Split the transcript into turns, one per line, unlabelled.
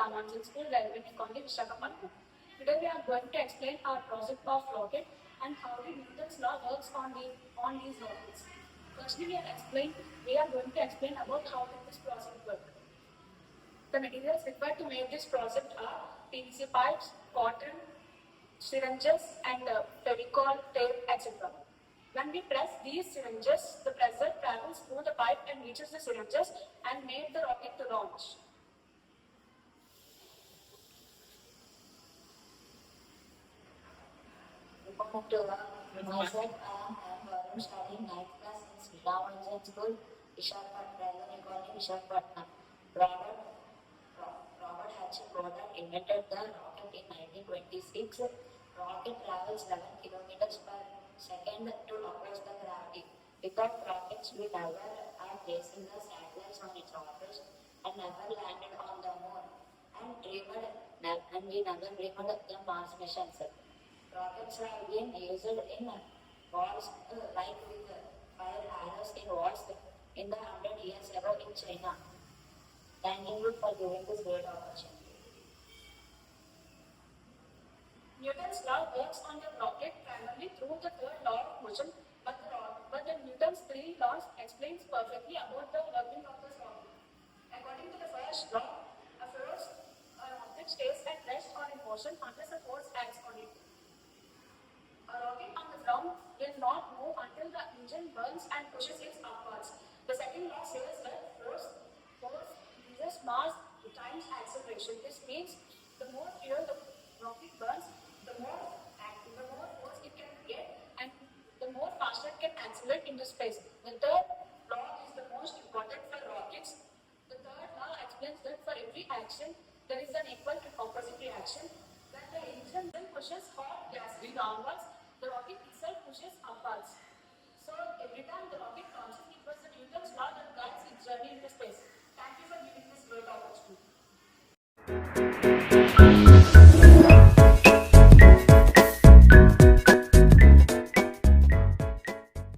Ramanujan School, Railway College, VISAKHAPATNam. Today we are going to explain our project of rocket and how the Newton's law works on these rockets. Firstly, we are going to explain about how this project works. The materials required to make this project are PVC pipes, cotton, syringes, and fevicol, tape, etc. When we press these syringes, the pressure travels through the pipe and reaches the syringes and made the rocket to launch.
Welcome to myself. I am studying 9th class in RAMANUJAN School, Railway College, Vishakhapatnam. Robert H. Goddard invented the rocket in 1926. Rocket travels 11 kilometers per second to oppose the gravity. Without rockets, we never are placing the satellites on its orbit and never landed on the moon and we never dreamed the Mars missions. Rockets have been used in wars like with fire arrows in wars in the 100 years ago in China. Thank you for giving this great opportunity.
Newton's law works on the rocket primarily through the third law of motion, but the Newton's three laws explains perfectly about the working of this rocket. According to the first law, an object stays at rest or in motion unless a force acts on it. A rocket on the ground will not move until the engine burns and pushes it upwards. The second law says that force uses mass times acceleration. This means the more fuel the rocket burns, the more force it can get and the more faster it can accelerate into space. The third law is the most important for rockets. The third law explains that for every action, there is an equal and opposite reaction. When the engine pushes hot gas downwards, the rocket itself pushes upwards. So every time the rocket turns, it was the Newton's law that